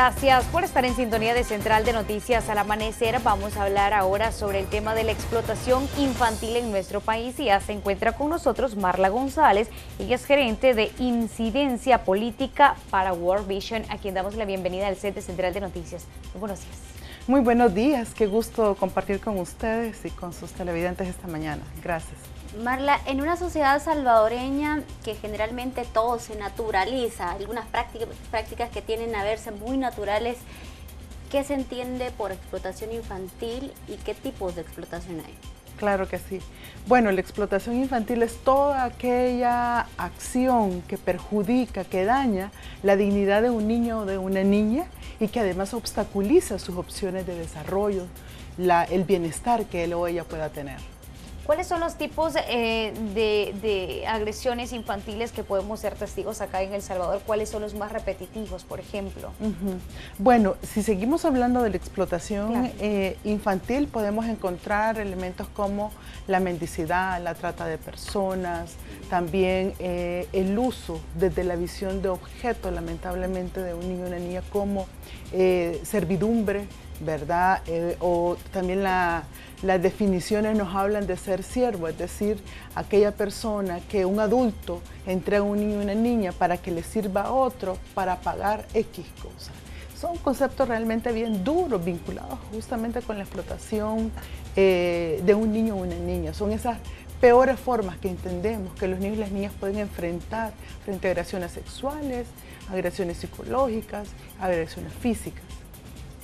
Gracias por estar en sintonía de Central de Noticias al Amanecer. Vamos a hablar ahora sobre el tema de la explotación infantil en nuestro país y ya se encuentra con nosotros Marla González. Ella es gerente de incidencia política para World Vision, a quien damos la bienvenida al set de Central de Noticias. Muy buenos días. Muy buenos días, qué gusto compartir con ustedes y con sus televidentes esta mañana. Gracias. Marla, en una sociedad salvadoreña que generalmente todo se naturaliza, algunas prácticas que tienden a verse muy naturales, ¿qué se entiende por explotación infantil y qué tipos de explotación hay? Claro que sí. Bueno, la explotación infantil es toda aquella acción que perjudica, que daña la dignidad de un niño o de una niña y que además obstaculiza sus opciones de desarrollo, el bienestar que él o ella pueda tener. ¿Cuáles son los tipos de agresiones infantiles que podemos ser testigos acá en El Salvador? ¿Cuáles son los más repetitivos, por ejemplo? Bueno, si seguimos hablando de la explotación claro. Infantil, podemos encontrar elementos como la mendicidad, la trata de personas, también el uso desde la visión de objeto, lamentablemente, de un niño o una niña como servidumbre, ¿verdad? O también las definiciones nos hablan de ser siervo, es decir, aquella persona que un adulto entrega a un niño y una niña para que le sirva a otro para pagar X cosas. Son conceptos realmente bien duros, vinculados justamente con la explotación de un niño o una niña. Son esas peores formas que entendemos que los niños y las niñas pueden enfrentar frente a agresiones sexuales, agresiones psicológicas, agresiones físicas.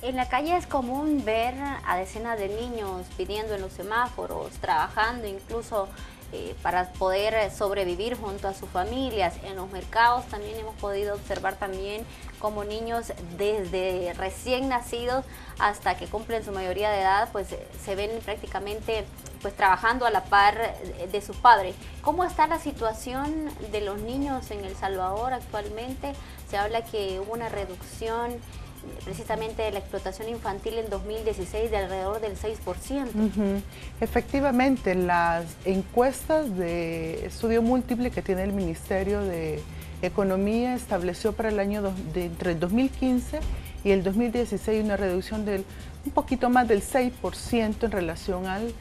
En la calle es común ver a decenas de niños pidiendo en los semáforos, trabajando incluso para poder sobrevivir junto a sus familias. En los mercados también hemos podido observar también como niños desde recién nacidos hasta que cumplen su mayoría de edad, pues se ven prácticamente pues trabajando a la par de sus padres. ¿Cómo está la situación de los niños en El Salvador actualmente? Se habla que hubo una reducción precisamente de la explotación infantil en 2016 de alrededor del 6%. Efectivamente, las encuestas de estudio múltiple que tiene el Ministerio de Economía estableció para el año entre el 2015 y el 2016 una reducción del un poquito más del 6% en relación al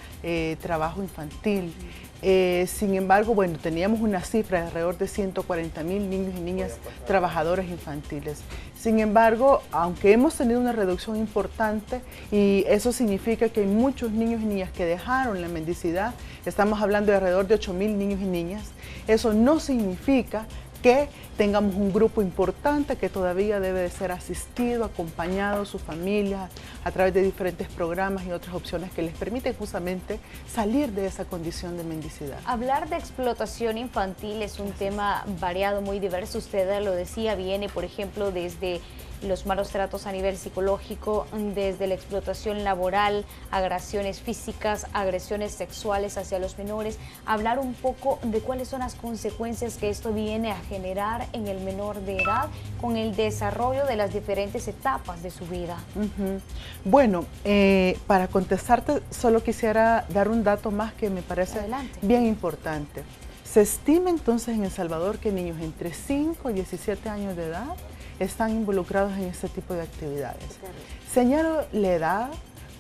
trabajo infantil. Sin embargo, bueno, teníamos una cifra de alrededor de 140,000 niños y niñas trabajadoras infantiles. Sin embargo, aunque hemos tenido una reducción importante, y eso significa que hay muchos niños y niñas que dejaron la mendicidad, estamos hablando de alrededor de 8,000 niños y niñas, eso no significa que tengamos un grupo importante que todavía debe de ser asistido, acompañado, su familia, a través de diferentes programas y otras opciones que les permiten justamente salir de esa condición de mendicidad. Hablar de explotación infantil es un tema variado, muy diverso. Usted lo decía, viene, por ejemplo, desde los malos tratos a nivel psicológico, desde la explotación laboral, agresiones físicas, agresiones sexuales hacia los menores. Hablar un poco de cuáles son las consecuencias que esto viene a generar en el menor de edad con el desarrollo de las diferentes etapas de su vida. Bueno, para contestarte solo quisiera dar un dato más que me parece bien importante. Se estima entonces en El Salvador que niños entre 5 y 17 años de edad están involucrados en este tipo de actividades. Señalo la edad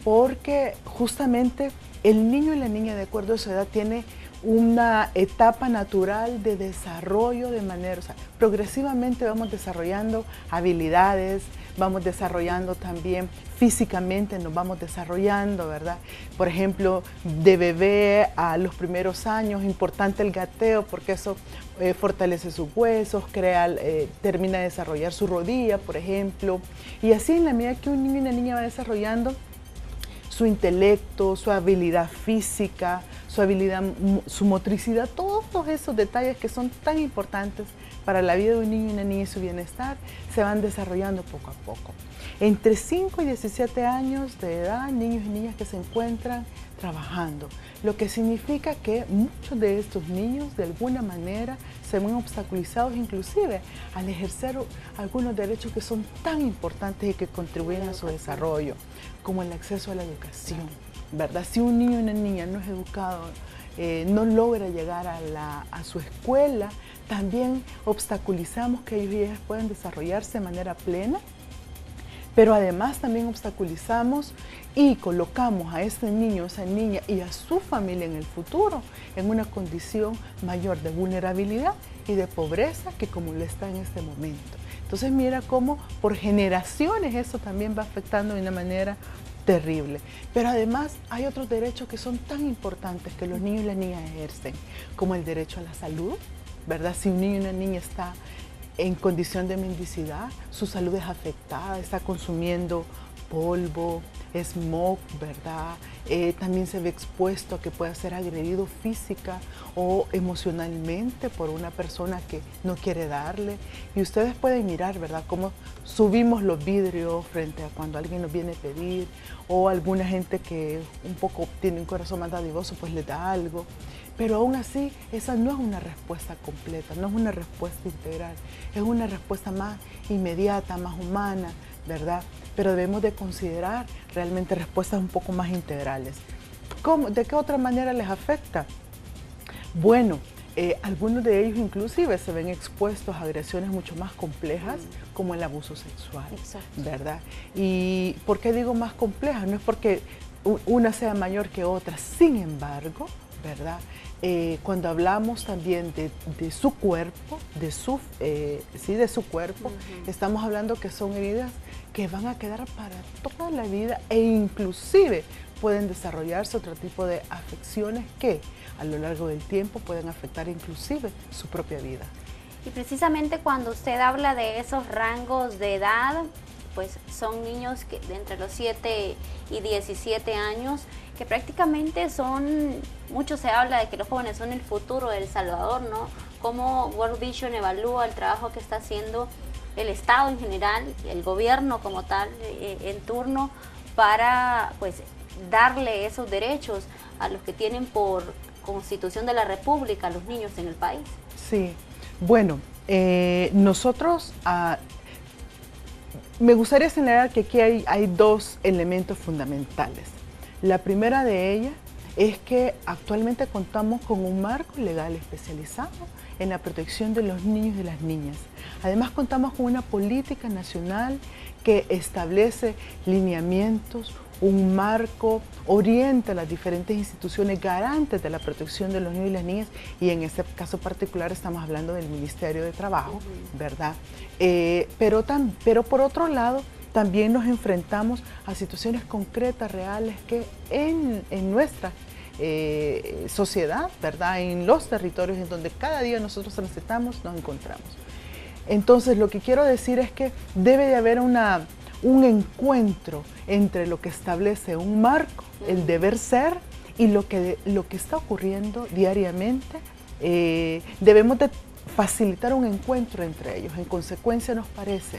porque justamente el niño y la niña, de acuerdo a su edad, tiene una etapa natural de desarrollo de manera, o sea, progresivamente vamos desarrollando habilidades, vamos desarrollando también físicamente, nos vamos desarrollando, ¿verdad? Por ejemplo, de bebé a los primeros años, importante el gateo porque eso fortalece sus huesos, termina de desarrollar su rodilla, por ejemplo, y así en la medida que un niño y una niña va desarrollando su intelecto, su habilidad física, su habilidad, su motricidad, todos esos detalles que son tan importantes para la vida de un niño y una niña y su bienestar, se van desarrollando poco a poco. Entre 5 y 17 años de edad, niños y niñas que se encuentran trabajando, lo que significa que muchos de estos niños de alguna manera se ven obstaculizados inclusive al ejercer algunos derechos que son tan importantes y que contribuyen a su desarrollo, como el acceso a la educación, ¿verdad? Si un niño y una niña no es educado, no logra llegar a su escuela, también obstaculizamos que ellos y ellas puedan desarrollarse de manera plena pero además también obstaculizamos y colocamos a ese niño, esa niña y a su familia en el futuro en una condición mayor de vulnerabilidad y de pobreza que como lo está en este momento. Entonces mira cómo por generaciones eso también va afectando de una manera terrible. Pero además hay otros derechos que son tan importantes que los niños y las niñas ejercen, como el derecho a la salud, ¿verdad? Si un niño y una niña está en condición de mendicidad, su salud es afectada, está consumiendo polvo, smog, ¿verdad? También se ve expuesto a que pueda ser agredido física o emocionalmente por una persona que no quiere darle. Y ustedes pueden mirar, ¿verdad?, cómo subimos los vidrios frente a cuando alguien nos viene a pedir, o alguna gente que un poco tiene un corazón más dadivoso, pues le da algo. Pero aún así, esa no es una respuesta completa, no es una respuesta integral, es una respuesta más inmediata, más humana, ¿verdad? Pero debemos de considerar realmente respuestas un poco más integrales. ¿Cómo? ¿De qué otra manera les afecta? Bueno, algunos de ellos inclusive se ven expuestos a agresiones mucho más complejas, como el abuso sexual, ¿verdad? ¿Y por qué digo más complejas? No es porque una sea mayor que otra, sin embargo, ¿verdad? Cuando hablamos también de su cuerpo, de su cuerpo, estamos hablando que son heridas que van a quedar para toda la vida e inclusive pueden desarrollarse otro tipo de afecciones que a lo largo del tiempo pueden afectar inclusive su propia vida. Y precisamente cuando usted habla de esos rangos de edad, pues son niños que de entre los 7 y 17 años, que prácticamente son, mucho se habla de que los jóvenes son el futuro de El Salvador, ¿no? Cómo World Vision evalúa el trabajo que está haciendo el Estado en general, el gobierno como tal, en turno, para pues darle esos derechos a los que tienen por Constitución de la República, a los niños en el país. Sí, bueno, nosotros... me gustaría señalar que aquí hay dos elementos fundamentales. La primera de ellas es que actualmente contamos con un marco legal especializado en la protección de los niños y de las niñas. Además contamos con una política nacional que establece lineamientos, un marco, orienta a las diferentes instituciones garantes de la protección de los niños y las niñas, y en este caso particular estamos hablando del Ministerio de Trabajo, ¿verdad? Pero por otro lado, también nos enfrentamos a situaciones concretas, reales, que en nuestra sociedad, ¿verdad?, en los territorios en donde cada día nosotros transitamos, nos encontramos. Entonces, lo que quiero decir es que debe de haber un encuentro entre lo que establece un marco, el deber ser, y lo que está ocurriendo diariamente. Debemos de facilitar un encuentro entre ellos. En consecuencia, nos parece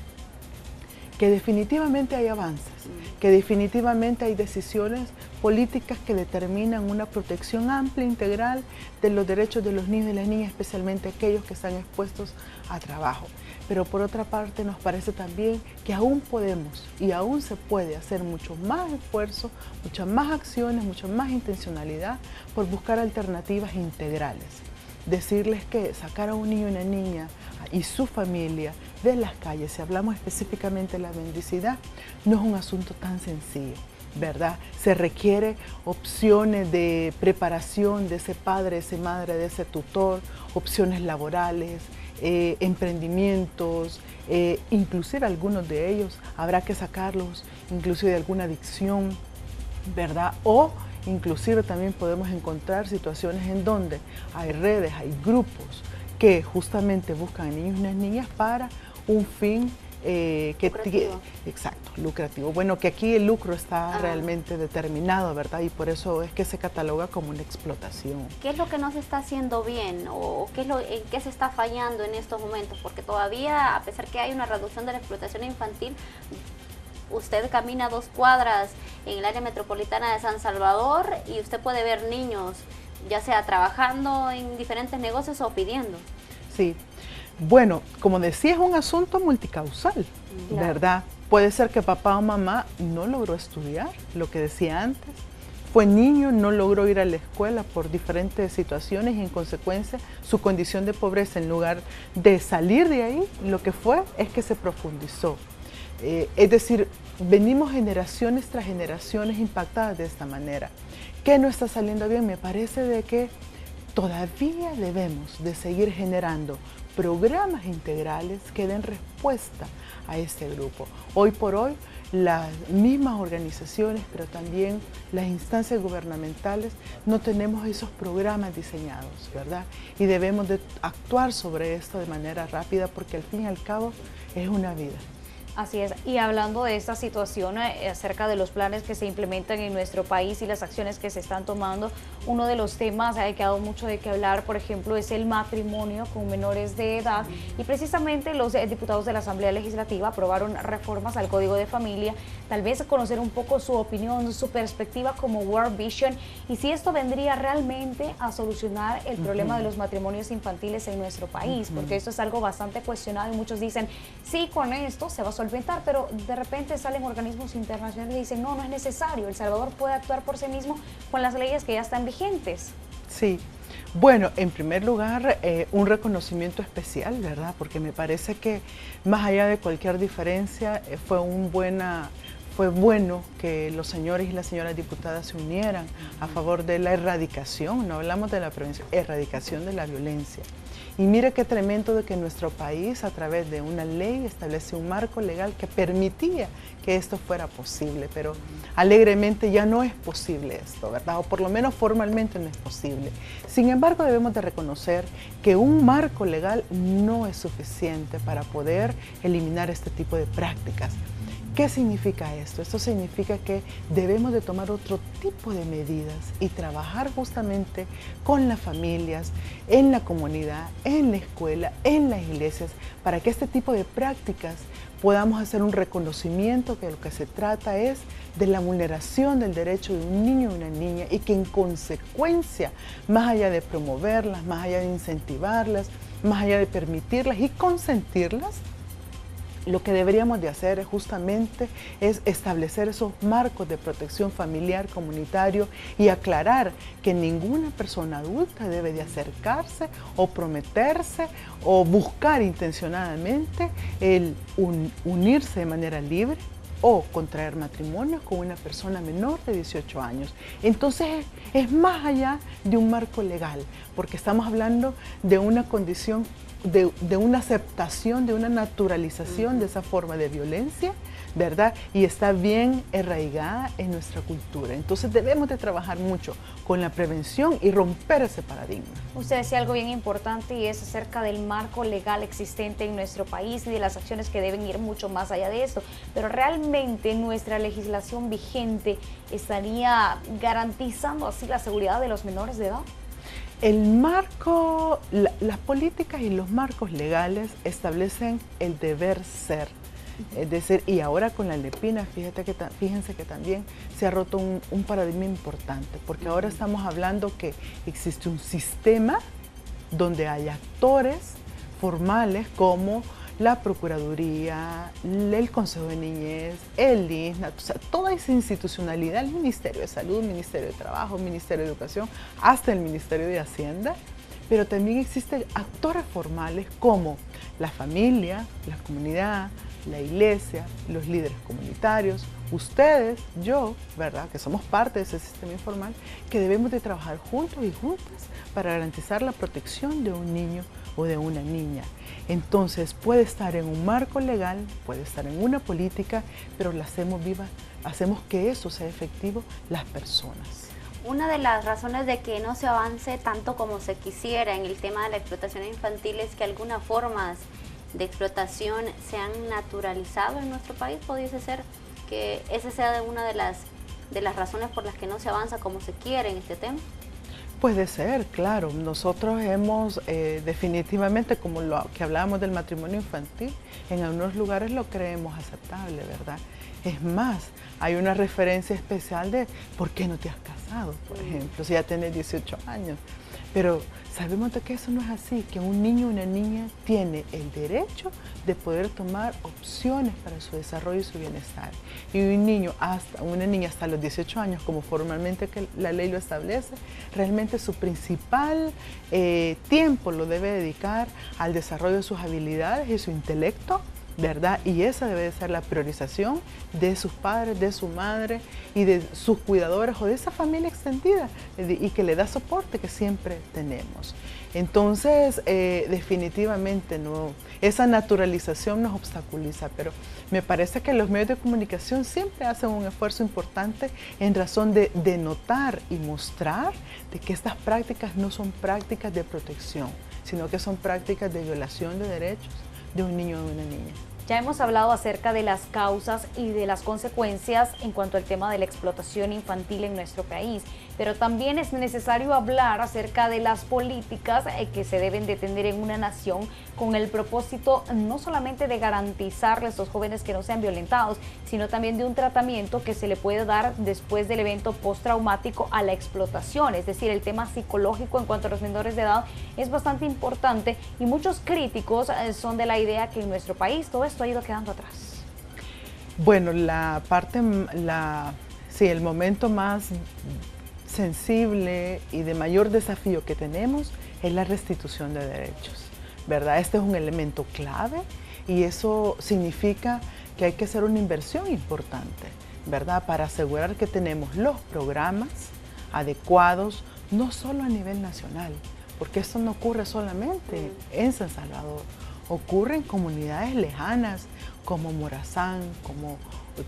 que definitivamente hay avances, que definitivamente hay decisiones políticas que determinan una protección amplia, integral de los derechos de los niños y las niñas, especialmente aquellos que están expuestos a trabajo. Pero por otra parte nos parece también que aún podemos y aún se puede hacer mucho más esfuerzo, muchas más acciones, mucha más intencionalidad por buscar alternativas integrales. Decirles que sacar a un niño y una niña y su familia de las calles, si hablamos específicamente de la mendicidad, no es un asunto tan sencillo, ¿verdad? Se requiere opciones de preparación de ese padre, de esa madre, de ese tutor, opciones laborales, emprendimientos, inclusive algunos de ellos habrá que sacarlos inclusive de alguna adicción, ¿verdad? O inclusive también podemos encontrar situaciones en donde hay redes, hay grupos que justamente buscan a niños y unas niñas para un fin lucrativo. Exacto, lucrativo. Bueno, que aquí el lucro está realmente determinado, ¿verdad? Y por eso es que se cataloga como una explotación. ¿Qué es lo que no se está haciendo bien o en qué se está fallando en estos momentos? Porque todavía, a pesar que hay una reducción de la explotación infantil, usted camina 2 cuadras en el área metropolitana de San Salvador y usted puede ver niños, ya sea trabajando en diferentes negocios o pidiendo. Sí. Bueno, como decía, es un asunto multicausal, ¿verdad? Puede ser que papá o mamá no logró estudiar, lo que decía antes, fue niño, no logró ir a la escuela por diferentes situaciones y en consecuencia su condición de pobreza, en lugar de salir de ahí, lo que fue es que se profundizó. Es decir, venimos generaciones tras generaciones impactadas de esta manera. ¿Qué no está saliendo bien? Me parece de que todavía debemos de seguir generando programas integrales que den respuesta a este grupo. Hoy por hoy, las mismas organizaciones, pero también las instancias gubernamentales, no tenemos esos programas diseñados, ¿verdad? Y debemos de actuar sobre esto de manera rápida porque al fin y al cabo es una vida. Así es, y hablando de esta situación, acerca de los planes que se implementan en nuestro país y las acciones que se están tomando, uno de los temas que ha dado mucho de qué hablar, por ejemplo, es el matrimonio con menores de edad, y precisamente los diputados de la Asamblea Legislativa aprobaron reformas al Código de Familia, tal vez conocer un poco su opinión, su perspectiva como World Vision, y si esto vendría realmente a solucionar el problema de los matrimonios infantiles en nuestro país, porque esto es algo bastante cuestionado y muchos dicen, sí, con esto se va a solventar, pero de repente salen organismos internacionales y dicen, no, no es necesario, El Salvador puede actuar por sí mismo con las leyes que ya están vigentes. Sí, bueno, en primer lugar, un reconocimiento especial, ¿verdad? Porque me parece que más allá de cualquier diferencia, fue bueno que los señores y las señoras diputadas se unieran a favor de la erradicación, no hablamos de la prevención, erradicación de la violencia. Y mire qué tremendo de que nuestro país, a través de una ley, establece un marco legal que permitía que esto fuera posible, pero alegremente ya no es posible esto, ¿verdad? O por lo menos formalmente no es posible. Sin embargo, debemos de reconocer que un marco legal no es suficiente para poder eliminar este tipo de prácticas. ¿Qué significa esto? Esto significa que debemos de tomar otro tipo de medidas y trabajar justamente con las familias, en la comunidad, en la escuela, en las iglesias, para que este tipo de prácticas podamos hacer un reconocimiento que lo que se trata es de la vulneración del derecho de un niño y una niña y que en consecuencia, más allá de promoverlas, más allá de incentivarlas, más allá de permitirlas y consentirlas, lo que deberíamos de hacer justamente es establecer esos marcos de protección familiar, comunitario y aclarar que ninguna persona adulta debe de acercarse o prometerse o buscar intencionadamente el unirse de manera libre o contraer matrimonio con una persona menor de 18 años. Entonces es más allá de un marco legal, porque estamos hablando de una condición de una aceptación, de una naturalización de esa forma de violencia, ¿verdad? Y está bien arraigada en nuestra cultura. Entonces debemos de trabajar mucho con la prevención y romper ese paradigma. Usted decía algo bien importante y es acerca del marco legal existente en nuestro país y de las acciones que deben ir mucho más allá de esto. Pero realmente nuestra legislación vigente estaría garantizando así la seguridad de los menores de edad. El marco, las políticas y los marcos legales establecen el deber ser. Es decir, y ahora con la LEPINA, fíjense que también se ha roto un paradigma importante, porque ahora estamos hablando que existe un sistema donde hay actores formales como la Procuraduría, el Consejo de Niñez, el ISNA, o sea, toda esa institucionalidad, el Ministerio de Salud, el Ministerio de Trabajo, el Ministerio de Educación, hasta el Ministerio de Hacienda, pero también existen actores formales como la familia, la comunidad, la iglesia, los líderes comunitarios, ustedes, yo, ¿verdad?, que somos parte de ese sistema informal, que debemos de trabajar juntos y juntas para garantizar la protección de un niño o de una niña. Entonces puede estar en un marco legal, puede estar en una política, pero la hacemos viva, hacemos que eso sea efectivo las personas. Una de las razones de que no se avance tanto como se quisiera en el tema de la explotación infantil es que algunas formas de explotación se han naturalizado en nuestro país. ¿Pudiese ser que esa sea una de las razones por las que no se avanza como se quiere en este tema? Puede ser, claro. Nosotros hemos definitivamente, como lo que hablábamos del matrimonio infantil, en algunos lugares lo creemos aceptable, ¿verdad? Es más, hay una referencia especial de ¿por qué no te has casado? Por ejemplo, si ya tienes 18 años. Pero sabemos de que eso no es así, que un niño o una niña tiene el derecho de poder tomar opciones para su desarrollo y su bienestar. Y un niño una niña hasta los 18 años, como formalmente que la ley lo establece, realmente su principal tiempo lo debe dedicar al desarrollo de sus habilidades y su intelecto, ¿verdad? Y esa debe de ser la priorización de sus padres, de su madre y de sus cuidadores o de esa familia extendida y que le da soporte que siempre tenemos. Entonces, definitivamente no, esa naturalización nos obstaculiza, pero me parece que los medios de comunicación siempre hacen un esfuerzo importante en razón de denotar y mostrar de que estas prácticas no son prácticas de protección, sino que son prácticas de violación de derechos de un niño o de una niña. Ya hemos hablado acerca de las causas y de las consecuencias en cuanto al tema de la explotación infantil en nuestro país, pero también es necesario hablar acerca de las políticas que se deben de tener en una nación con el propósito no solamente de garantizarle a estos jóvenes que no sean violentados, sino también de un tratamiento que se le puede dar después del evento postraumático a la explotación. Es decir, el tema psicológico en cuanto a los menores de edad es bastante importante y muchos críticos son de la idea que en nuestro país todo esto ha ido quedando atrás. Bueno, el momento más sensible y de mayor desafío que tenemos es la restitución de derechos, ¿verdad? Este es un elemento clave y eso significa que hay que hacer una inversión importante, ¿verdad? Para asegurar que tenemos los programas adecuados, no solo a nivel nacional, porque esto no ocurre solamente en San Salvador, ocurre en comunidades lejanas como Morazán, como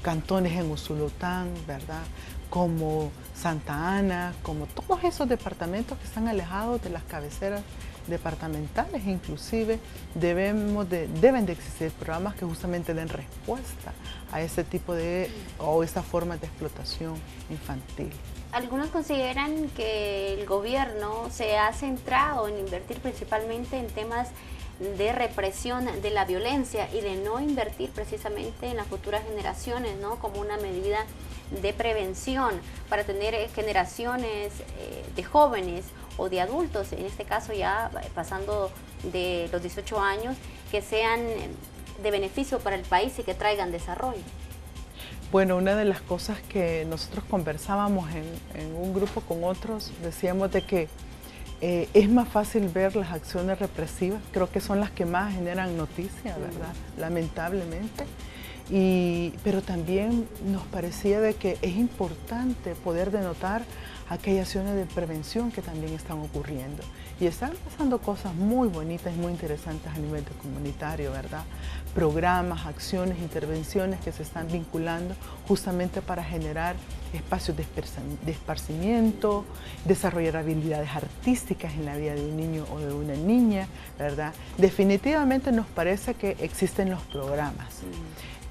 cantones en Usulután, ¿verdad? Como Santa Ana, como todos esos departamentos que están alejados de las cabeceras departamentales. Inclusive deben de existir programas que justamente den respuesta a ese tipo o esa forma de explotación infantil. Algunos consideran que el gobierno se ha centrado en invertir principalmente en temas de represión de la violencia y de no invertir precisamente en las futuras generaciones, ¿no? Como una medida de prevención para tener generaciones de jóvenes o de adultos, en este caso ya pasando de los 18 años, que sean de beneficio para el país y que traigan desarrollo. Bueno, una de las cosas que nosotros conversábamos en un grupo con otros, decíamos de que es más fácil ver las acciones represivas, creo que son las que más generan noticia, ¿verdad? Lamentablemente. Pero también nos parecía de que es importante poder denotar aquellas acciones de prevención que también están ocurriendo. Y están pasando cosas muy bonitas y muy interesantes a nivel comunitario, ¿verdad? Programas, acciones, intervenciones que se están vinculando justamente para generar espacios de esparcimiento, desarrollar habilidades artísticas en la vida de un niño o de una niña, ¿verdad? Definitivamente nos parece que existen los programas.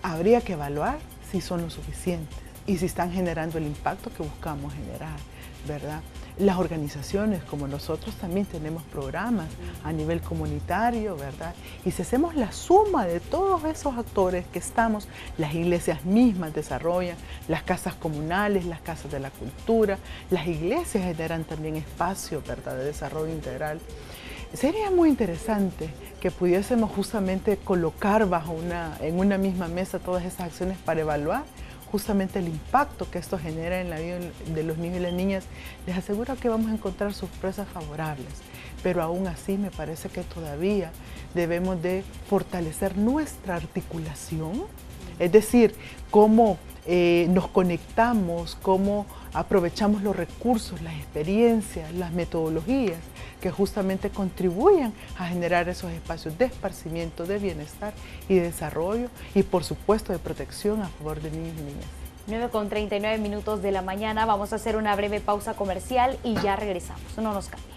Habría que evaluar si son lo suficientes y si están generando el impacto que buscamos generar, ¿verdad? Las organizaciones como nosotros también tenemos programas a nivel comunitario, ¿verdad? Y si hacemos la suma de todos esos actores que estamos, las iglesias mismas desarrollan, las casas comunales, las casas de la cultura, las iglesias generan también espacios, ¿verdad?, de desarrollo integral. Sería muy interesante que pudiésemos justamente colocar en una misma mesa todas esas acciones para evaluar justamente el impacto que esto genera en la vida de los niños y las niñas. Les aseguro que vamos a encontrar sorpresas favorables, pero aún así me parece que todavía debemos de fortalecer nuestra articulación, es decir, cómo nos conectamos, cómo aprovechamos los recursos, las experiencias, las metodologías que justamente contribuyan a generar esos espacios de esparcimiento, de bienestar y de desarrollo y por supuesto de protección a favor de niños y niñas. 9:39 minutos de la mañana, vamos a hacer una breve pausa comercial y ya regresamos, no nos cambien.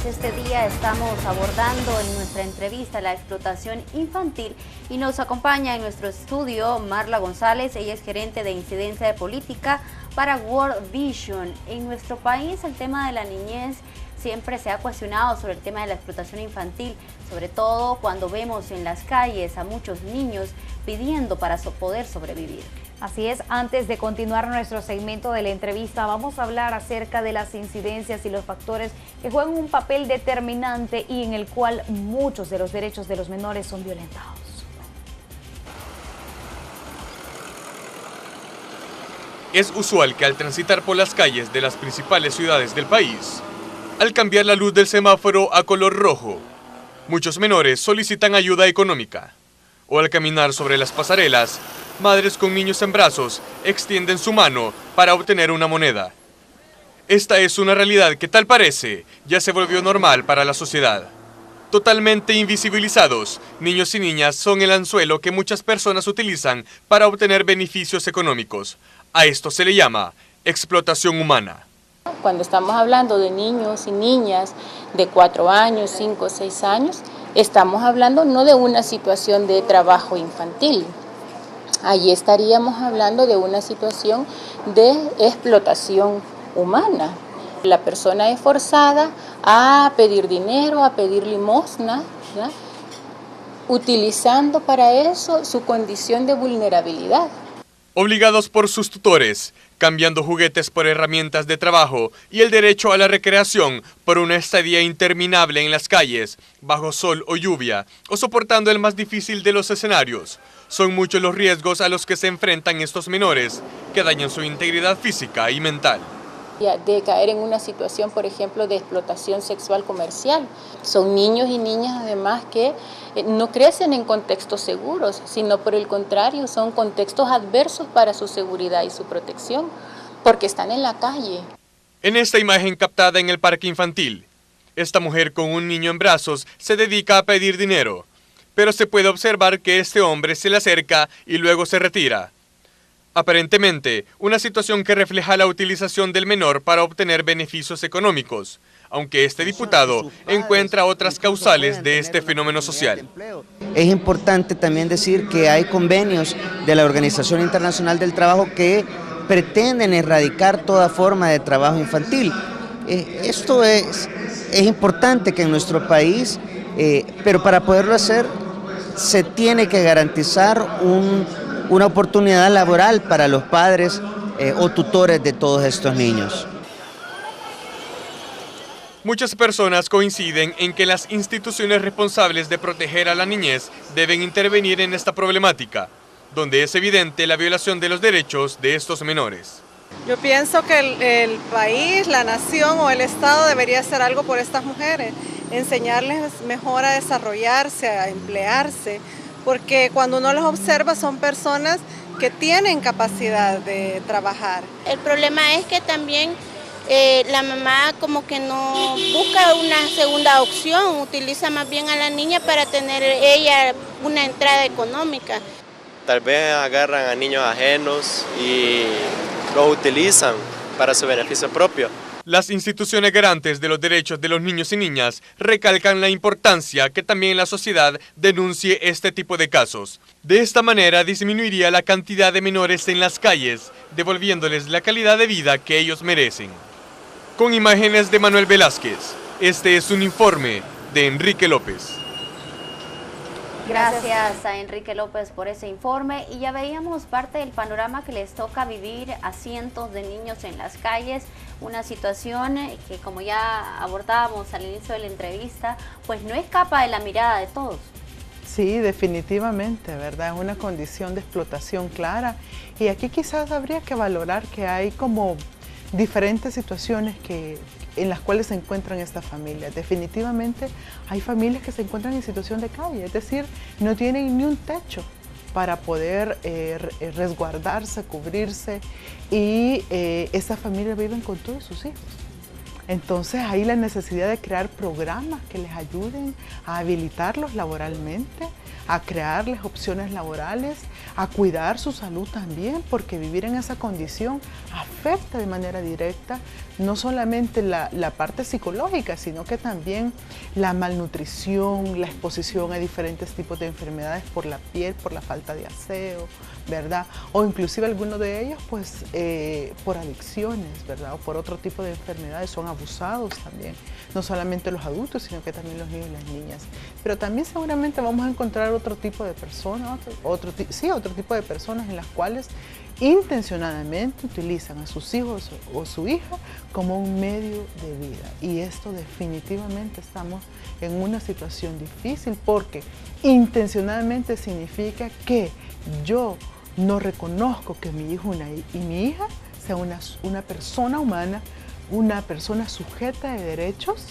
Este día estamos abordando en nuestra entrevista la explotación infantil y nos acompaña en nuestro estudio Marla González. Ella es gerente de incidencia de política para World Vision. En nuestro país el tema de la niñez siempre se ha cuestionado sobre el tema de la explotación infantil, sobre todo cuando vemos en las calles a muchos niños pidiendo para poder sobrevivir. Así es, antes de continuar nuestro segmento de la entrevista, vamos a hablar acerca de las incidencias y los factores que juegan un papel determinante y en el cual muchos de los derechos de los menores son violentados. Es usual que al transitar por las calles de las principales ciudades del país, al cambiar la luz del semáforo a color rojo, muchos menores solicitan ayuda económica. O al caminar sobre las pasarelas, madres con niños en brazos extienden su mano para obtener una moneda. Esta es una realidad que, tal parece, ya se volvió normal para la sociedad. Totalmente invisibilizados, niños y niñas son el anzuelo que muchas personas utilizan para obtener beneficios económicos. A esto se le llama explotación humana. Cuando estamos hablando de niños y niñas de 4 años, 5, 6 años, estamos hablando no de una situación de trabajo infantil. Allí estaríamos hablando de una situación de explotación humana. La persona es forzada a pedir dinero, a pedir limosna, ¿ya?, utilizando para eso su condición de vulnerabilidad. Obligados por sus tutores, cambiando juguetes por herramientas de trabajo y el derecho a la recreación por una estadía interminable en las calles, bajo sol o lluvia, o soportando el más difícil de los escenarios. Son muchos los riesgos a los que se enfrentan estos menores, que dañan su integridad física y mental. De caer en una situación, por ejemplo, de explotación sexual comercial. Son niños y niñas además que no crecen en contextos seguros, sino por el contrario, son contextos adversos para su seguridad y su protección, porque están en la calle. En esta imagen captada en el parque infantil, esta mujer con un niño en brazos se dedica a pedir dinero, pero se puede observar que este hombre se le acerca y luego se retira. Aparentemente, una situación que refleja la utilización del menor para obtener beneficios económicos, aunque este diputado encuentra otras causales de este fenómeno social. Es importante también decir que hay convenios de la Organización Internacional del Trabajo que pretenden erradicar toda forma de trabajo infantil. Esto es importante que en nuestro país, pero para poderlo hacer, se tiene que garantizar una oportunidad laboral para los padres o tutores de todos estos niños. Muchas personas coinciden en que las instituciones responsables de proteger a la niñez deben intervenir en esta problemática, donde es evidente la violación de los derechos de estos menores. Yo pienso que el país, la nación o el Estado debería hacer algo por estas mujeres, enseñarles mejor a desarrollarse, a emplearse, porque cuando uno los observa son personas que tienen capacidad de trabajar. El problema es que también la mamá como que no busca una segunda opción, utiliza más bien a la niña para tener ella una entrada económica. Tal vez agarran a niños ajenos y los utilizan para su beneficio propio. Las instituciones garantes de los derechos de los niños y niñas recalcan la importancia que también la sociedad denuncie este tipo de casos. De esta manera disminuiría la cantidad de menores en las calles, devolviéndoles la calidad de vida que ellos merecen. Con imágenes de Manuel Velázquez, este es un informe de Enrique López. Gracias a Enrique López por ese informe, y ya veíamos parte del panorama que les toca vivir a cientos de niños en las calles, una situación que, como ya abordábamos al inicio de la entrevista, pues no escapa de la mirada de todos. Sí, definitivamente, ¿verdad? Es una condición de explotación clara, y aquí quizás habría que valorar que hay como diferentes situaciones en las cuales se encuentran estas familias. Definitivamente hay familias que se encuentran en situación de calle, es decir, no tienen ni un techo para poder resguardarse, cubrirse, y esas familias viven con todos sus hijos. Entonces hay la necesidad de crear programas que les ayuden a habilitarlos laboralmente, a crearles opciones laborales, a cuidar su salud también, porque vivir en esa condición afecta de manera directa no solamente la parte psicológica, sino que también la malnutrición, la exposición a diferentes tipos de enfermedades por la piel, por la falta de aseo, ¿verdad? O inclusive algunos de ellos, pues, por adicciones, ¿verdad? O por otro tipo de enfermedades, son abusados también. No solamente los adultos, sino que también los niños y las niñas. Pero también seguramente vamos a encontrar otro tipo de personas, otro tipo de personas en las cuales intencionadamente utilizan a sus hijos o su hija como un medio de vida. Y esto definitivamente estamos en una situación difícil, porque intencionalmente significa que yo no reconozco que mi hijo y mi hija sea una persona humana, una persona sujeta de derechos,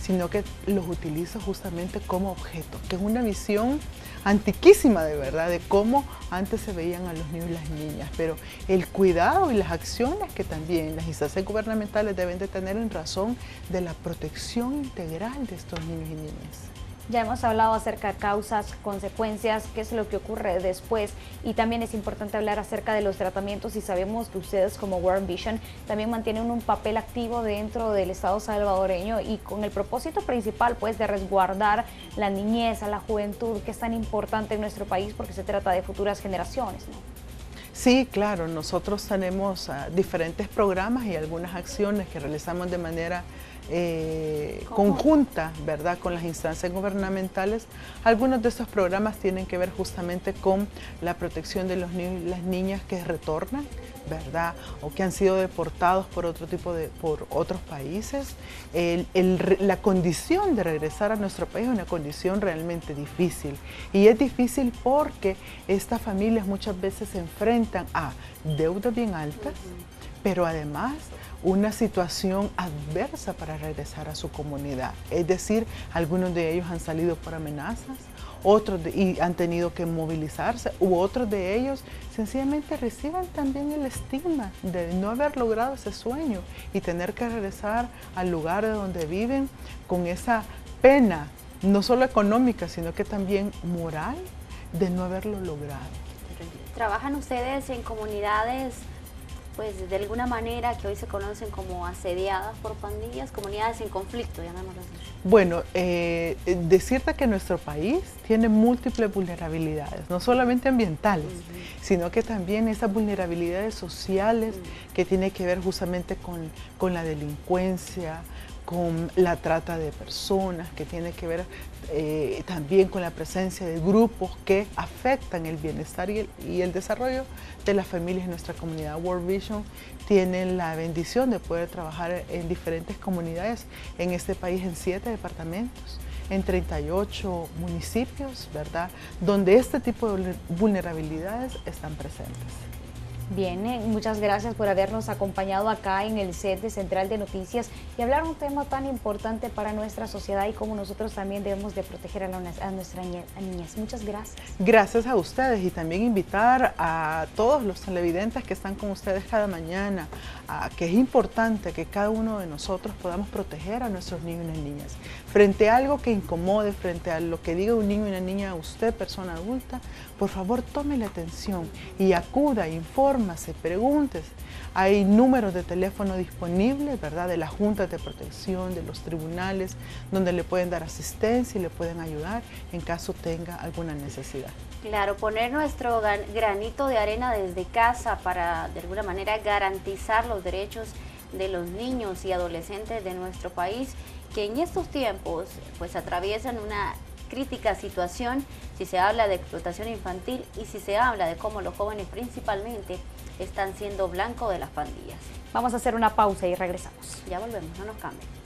sino que los utilizo justamente como objeto, que es una visión antiquísima de verdad, de cómo antes se veían a los niños y las niñas. Pero el cuidado y las acciones que también las instancias gubernamentales deben de tener en razón de la protección integral de estos niños y niñas. Ya hemos hablado acerca de causas, consecuencias, qué es lo que ocurre después, y también es importante hablar acerca de los tratamientos, y sabemos que ustedes como World Vision también mantienen un papel activo dentro del Estado salvadoreño y con el propósito principal, pues, de resguardar la niñez, a la juventud, que es tan importante en nuestro país porque se trata de futuras generaciones, ¿no? Sí, claro, nosotros tenemos diferentes programas y algunas acciones que realizamos de manera conjunta, ¿verdad?, con las instancias gubernamentales. Algunos de estos programas tienen que ver justamente con la protección de los niños y las niñas que retornan, ¿verdad?, o que han sido deportados por otros países. La condición de regresar a nuestro país es una condición realmente difícil, y es difícil porque estas familias muchas veces se enfrentan a deudas bien altas, pero además una situación adversa para regresar a su comunidad. Es decir, algunos de ellos han salido por amenazas, y han tenido que movilizarse, u otros de ellos sencillamente reciben también el estigma de no haber logrado ese sueño y tener que regresar al lugar de donde viven con esa pena, no solo económica, sino que también moral, de no haberlo logrado. ¿Trabajan ustedes en comunidades, pues, de alguna manera que hoy se conocen como asediadas por pandillas, comunidades en conflicto, llamémoslo así? Bueno, decirte que nuestro país tiene múltiples vulnerabilidades, no solamente ambientales, sino que también esas vulnerabilidades sociales que tienen que ver justamente con la delincuencia, con la trata de personas, que tiene que ver también con la presencia de grupos que afectan el bienestar y el desarrollo de las familias en nuestra comunidad. World Vision tiene la bendición de poder trabajar en diferentes comunidades en este país, en 7 departamentos, en 38 municipios, ¿verdad?, donde este tipo de vulnerabilidades están presentes. Bien, muchas gracias por habernos acompañado acá en el set de Central de Noticias y hablar un tema tan importante para nuestra sociedad y cómo nosotros también debemos de proteger a nuestra niñez. Muchas gracias. Gracias a ustedes, y también invitar a todos los televidentes que están con ustedes cada mañana, que es importante que cada uno de nosotros podamos proteger a nuestros niños y niñas. Frente a algo que incomode, frente a lo que diga un niño y una niña a usted, persona adulta, por favor tome la atención y acuda, infórmase, pregúntese. Hay números de teléfono disponibles, ¿verdad?, de las juntas de protección, de los tribunales, donde le pueden dar asistencia y le pueden ayudar en caso tenga alguna necesidad. Claro, poner nuestro granito de arena desde casa para de alguna manera garantizar los derechos de los niños y adolescentes de nuestro país, que en estos tiempos pues atraviesan una crítica situación si se habla de explotación infantil y si se habla de cómo los jóvenes principalmente están siendo blanco de las pandillas. Vamos a hacer una pausa y regresamos. Ya volvemos, no nos cambien.